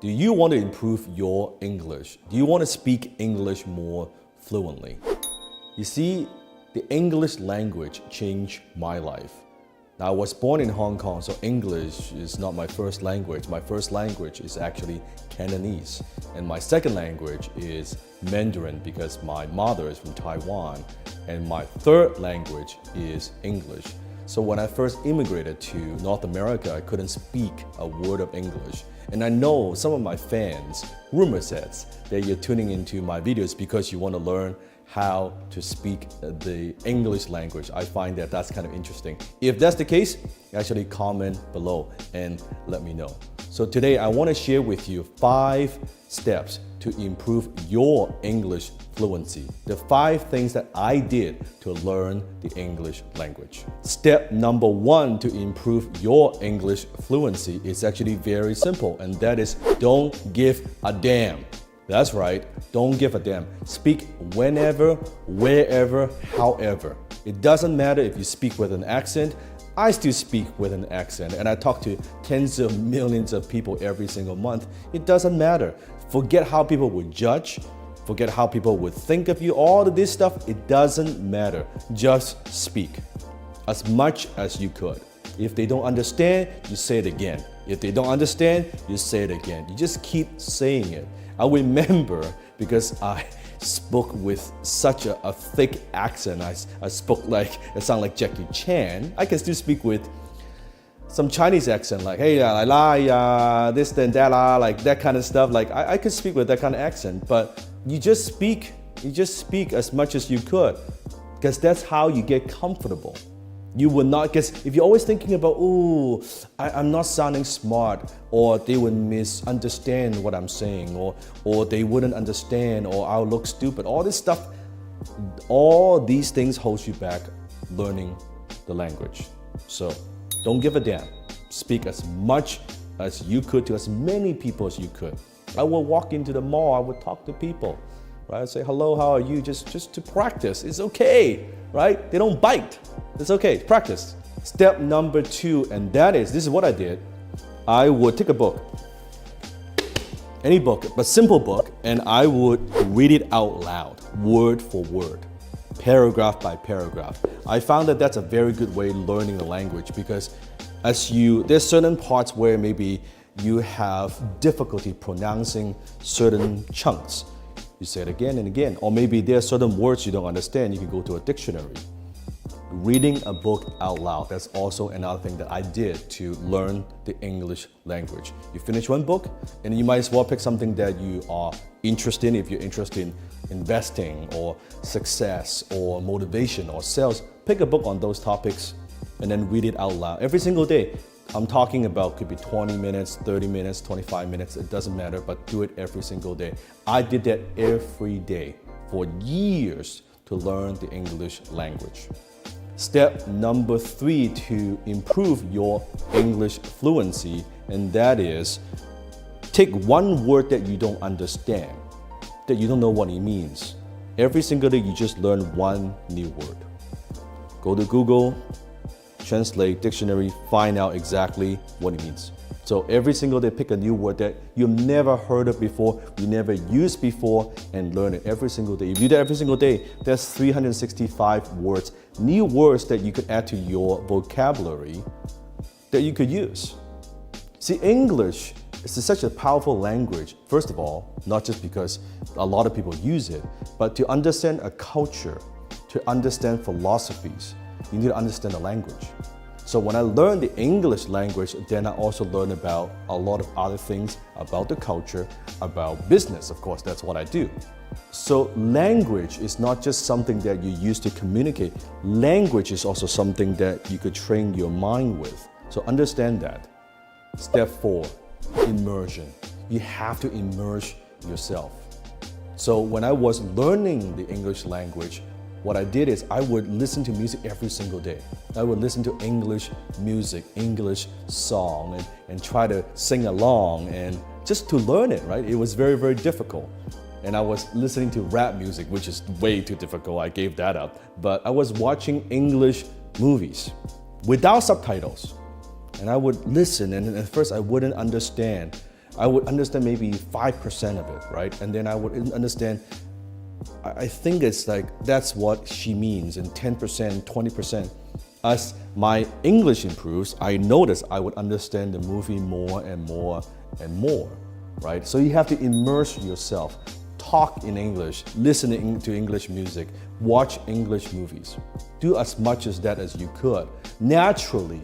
Do you want to improve your English? Do you want to speak English more fluently? You see, the English language changed my life. Now, I was born in Hong Kong, so English is not my first language. My first language is actually Cantonese. And my second language is Mandarin because my mother is from Taiwan. And my third language is English. So when I first immigrated to North America, I couldn't speak a word of English. And I know some of my fans, rumor says, that you're tuning into my videos because you want to learn how to speak the English language. I find that that's kind of interesting. If that's the case, actually comment below and let me know. So today I want to share with you 5 steps to improve your English fluency. The 5 things that I did to learn the English language. Step number 1 to improve your English fluency is actually very simple, and that is don't give a damn. That's right, don't give a damn. Speak whenever, wherever, however. It doesn't matter if you speak with an accent. I still speak with an accent, and I talk to tens of millions of people every single month. It doesn't matter. Forget how people would judge. Forget how people would think of you. All of this stuff, it doesn't matter. Just speak as much as you could. If they don't understand, you say it again. If they don't understand, you say it again. You just keep saying it. I remember because I spoke with such a thick accent. I spoke like, it sounded like Jackie Chan. I can still speak with some Chinese accent, like, hey, this, then that, like that kind of stuff. Like, I could speak with that kind of accent, but you just speak as much as you could, because that's how you get comfortable. You will not, because if you're always thinking about, oh, I'm not sounding smart, or they would misunderstand what I'm saying, or they wouldn't understand, or I'll look stupid, all this stuff, all these things hold you back learning the language. So don't give a damn. Speak as much as you could to as many people as you could. I will walk into the mall, I would talk to people, right? Say, hello, how are you? Just to practice. It's okay, right? They don't bite. It's okay, practice. Step number 2, and this is what I did. I would take a book, any book, but simple book, and I would read it out loud, word for word, paragraph by paragraph. I found that that's a very good way learning the language, because there's certain parts where maybe you have difficulty pronouncing certain chunks. You say it again and again, or maybe there are certain words you don't understand, you can go to a dictionary. Reading a book out loud, that's also another thing that I did to learn the English language. You finish one book, and you might as well pick something that you are interested in. If you're interested in investing or success or motivation or sales, pick a book on those topics and then read it out loud every single day. I'm talking about could be 20 minutes, 30 minutes, 25 minutes, it doesn't matter, but do it every single day. I did that every day for years to learn the English language. Step number 3 to improve your English fluency, and that is take one word that you don't understand, that you don't know what it means. Every single day you just learn one new word. Go to Google, translate, dictionary, find out exactly what it means. So every single day pick a new word that you've never heard of before, you never used before, and learn it every single day. If you do that every single day, there's 365 words, new words that you could add to your vocabulary that you could use. See, English is such a powerful language, first of all, not just because a lot of people use it, but to understand a culture, to understand philosophies, you need to understand the language. So when I learned the English language, then I also learned about a lot of other things about the culture, about business, of course, that's what I do. So language is not just something that you use to communicate. Language is also something that you could train your mind with. So understand that. Step 4, immersion. You have to immerse yourself. So when I was learning the English language, what I did is I would listen to music every single day. I would listen to English music, English song, and try to sing along and just to learn it, right? It was very, very difficult. And I was listening to rap music, which is way too difficult. I gave that up. But I was watching English movies without subtitles. And I would listen, and at first I wouldn't understand. I would understand maybe 5% of it, right? And then I would understand, I think it's like, that's what she means, and 10%, 20%. As my English improves, I notice I would understand the movie more and more and more, right? So you have to immerse yourself, talk in English, listen to English music, watch English movies. Do as much as that as you could. Naturally,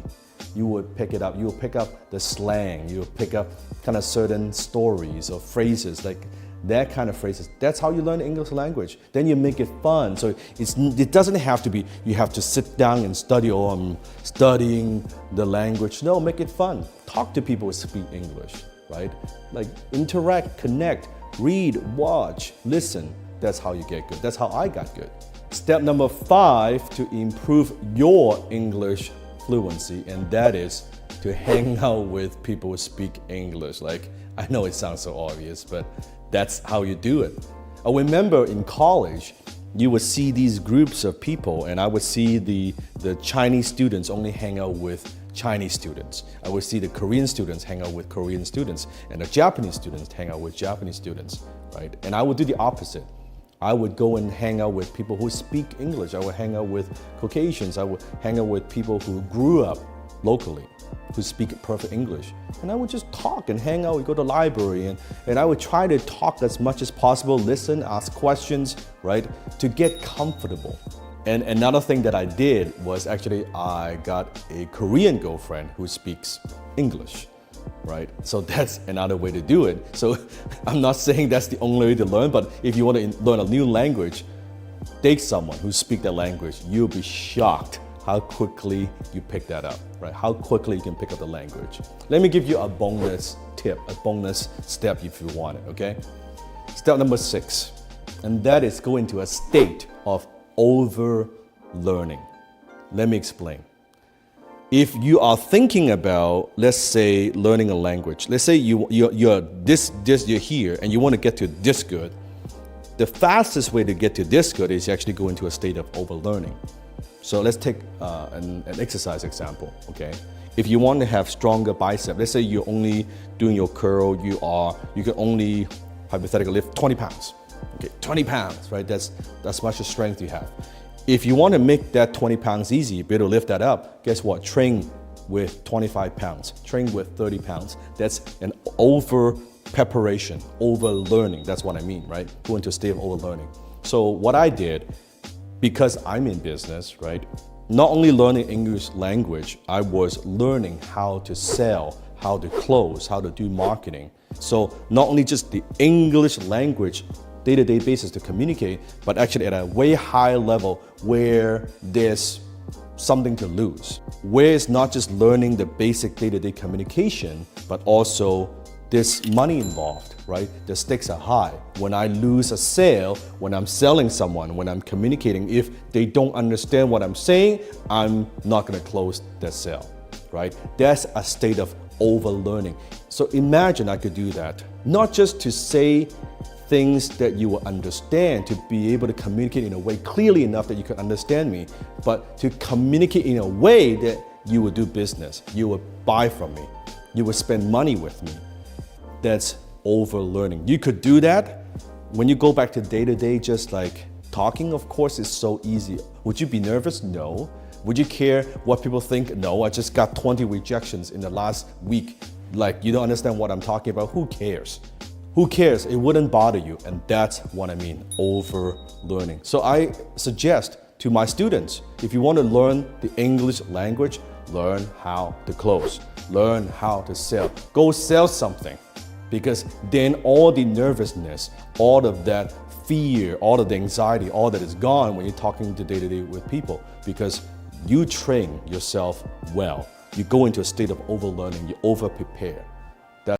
you would pick it up. You will pick up the slang. You will pick up kind of certain stories or phrases, like that kind of phrases. That's how you learn the English language. Then you make it fun. So it doesn't have to be, you have to sit down and study, oh, I'm studying the language. No, make it fun. Talk to people who speak English, right? Like interact, connect, read, watch, listen. That's how you get good. That's how I got good. Step number 5 to improve your English fluency, and that is to hang out with people who speak English. Like, I know it sounds so obvious, but that's how you do it. I remember in college, you would see these groups of people, and I would see the Chinese students only hang out with Chinese students. I would see the Korean students hang out with Korean students, and the Japanese students hang out with Japanese students, right? And I would do the opposite. I would go and hang out with people who speak English. I would hang out with Caucasians. I would hang out with people who grew up locally, who speak perfect English. And I would just talk and hang out. We go to the library, and I would try to talk as much as possible, listen, ask questions, right, to get comfortable. And another thing that I did was actually I got a Korean girlfriend who speaks English, right? So that's another way to do it. So I'm not saying that's the only way to learn, but if you want to learn a new language, date someone who speaks that language. You'll be shocked how quickly you pick that up, right? How quickly you can pick up the language. Let me give you a bonus tip, a bonus step if you want it, okay? Step number 6, and that is go into a state of over-learning. Let me explain. If you are thinking about, let's say, learning a language, let's say you're here and you want to get to this good, the fastest way to get to this good is actually go into a state of over-learning. So let's take an exercise example, okay? If you want to have stronger bicep, let's say you're only doing your curl, you can only hypothetically lift 20 pounds. Okay, 20 pounds, right? That's much strength you have. If you want to make that 20 pounds easy, be able to lift that up, guess what? Train with 25 pounds, train with 30 pounds. That's an over preparation, over learning. That's what I mean, right? Go into a state of over learning. So what I did, because I'm in business, right? Not only learning English language, I was learning how to sell, how to close, how to do marketing. So not only just the English language day-to-day basis to communicate, but actually at a way higher level where there's something to lose. Where it's not just learning the basic day-to-day communication, but also there's money involved, right? The stakes are high. When I lose a sale, when I'm selling someone, when I'm communicating, if they don't understand what I'm saying, I'm not gonna close that sale, right? That's a state of over-learning. So imagine I could do that, not just to say things that you will understand, to be able to communicate in a way clearly enough that you can understand me, but to communicate in a way that you will do business, you will buy from me, you will spend money with me. That's over-learning. You could do that when you go back to day-to-day, just like talking, of course, is so easy. Would you be nervous? No. Would you care what people think? No, I just got 20 rejections in the last week. Like, you don't understand what I'm talking about. Who cares? Who cares? It wouldn't bother you. And that's what I mean, over-learning. So I suggest to my students, if you want to learn the English language, learn how to close, learn how to sell. Go sell something, because then all the nervousness, all of that fear, all of the anxiety, all that is gone when you're talking to day-to-day with people, because you train yourself well. You go into a state of over-learning, you over-prepare.